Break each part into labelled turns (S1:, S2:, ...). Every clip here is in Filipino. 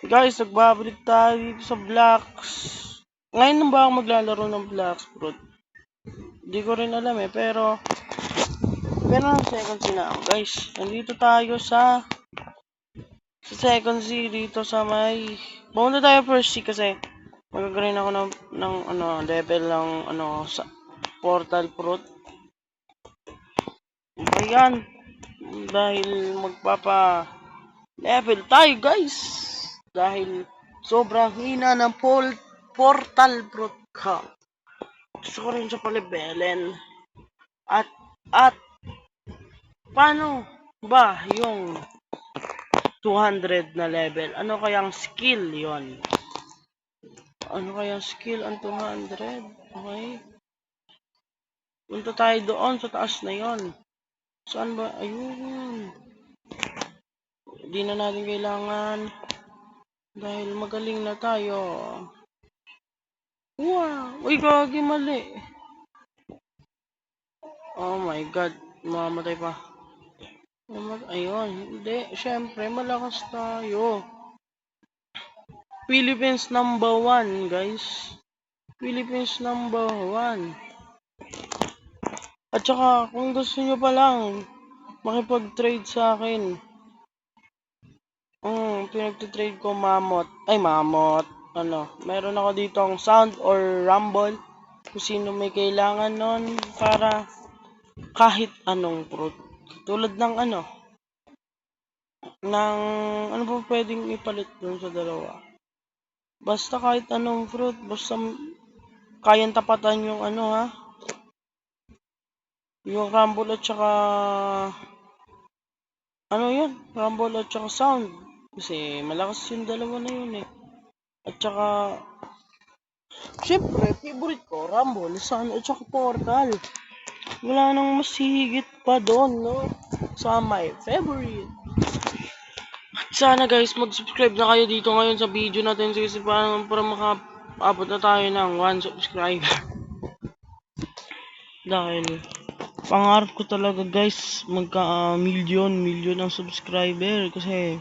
S1: Guys, nagbabalik tayo dito sa Blocks. Ngayon na ba ako maglalaro ng Blocks, bro? Hindi ko rin alam pero ng second scene na ako, guys. Nandito tayo sa second scene dito sa may... Pumunta tayo first scene kasi magagawin ako ng level ng sa portal fruit. Ayan. Dahil magpapa level tayo, guys. Dahil sobrang hina ng portal fruit ka. Gusto ko rin siya palibelin. At paano ba yung 200 na level? Ano kayang skill yon? Ano kayang skill ang 200? Okay. Punta tayo doon sa taas na yon. Saan ba? Ayun. Hindi na natin kailangan dahil magaling na tayo. Wow! Uy, gagi, mali. Oh my god. Mamamatay pa. Ayun. Hindi. Siyempre, malakas tayo. Philippines number 1, guys. Philippines number 1. At saka, kung gusto nyo pa lang makipag-trade sa akin. Pinagtitrade ko mammoth. Meron ako dito ang sound or rumble. Kung sino may kailangan nun para kahit anong fruit. Tulad ng ano ba pwedeng ipalit dun sa dalawa. Basta kahit anong fruit, basta kayang tapatan yung yung rumble at saka rumble at saka sound. Kasi malakas yung dalawa na yun eh. At saka syempre, favorite ko, rumble, sound at saka portal. Wala nang mas higit pa doon, no? Sa my favorite. At sana guys, mag-subscribe na kayo dito ngayon sa video natin kasi para makaabot na tayo ng 1 subscriber. Dahil pangarap ko talaga guys, million ang subscriber kasi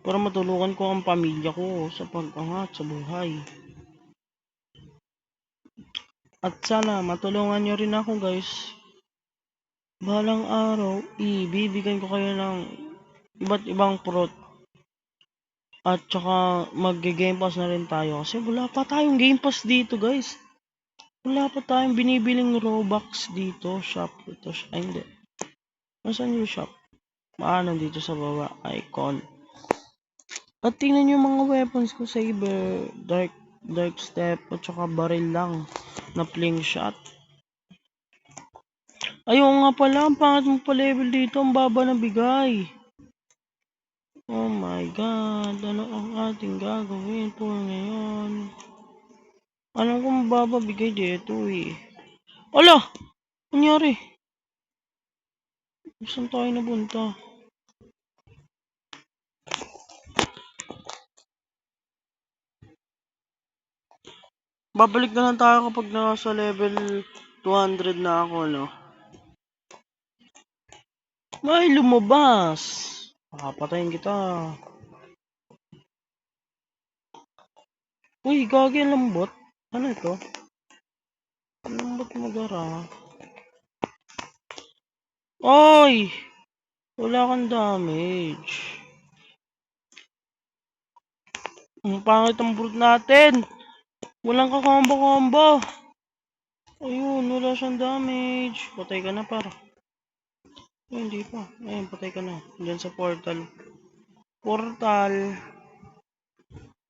S1: para matulungan ko ang pamilya ko sa pag-angat sa buhay. At sana matulungan nyo rin ako guys. Balang araw, ibibigyan ko kayo ng iba't ibang fruit. At saka mag-game pass na rin tayo kasi wala pa tayong game pass dito guys. Wala pa tayong binibiling Robux dito. Shop ito. Ay hindi. Nasaan yung shop? Dito sa baba. Icon. At tingnan nyo yung mga weapons ko. Saber, dark step, at saka baril lang na fling shot. Ayun nga pala, ang pangit mo pa level dito. Ang baba na bigay. Oh my god, ano ang ating gagawin po ngayon? Alam ko mababa bigay dito eh. Ala! Nangyari? Saan tayo napunta? Babalik na lang tayo kapag nasa level 200 na ako, no? May lumabas! Makapatayin kita. Uy, gagi ang lambot. Ano ito? Lambot magara. Oy! Wala kang damage. Ang pangit ang brute natin. Walang kakombo-kombo. Ayun, wala siyang damage. Patay ka na para. Ay, hindi pa. Ayun, patay ka na. Diyan sa portal.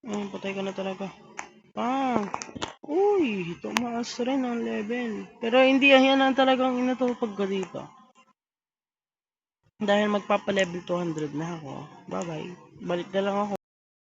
S1: Ayun, patay ka na talaga. Uy, tumaas rin ang level. Pero hindi yan ang talagang inatupag ko dito. Dahil magpapa-level 200 na ako. Bye-bye. Balik na lang ako.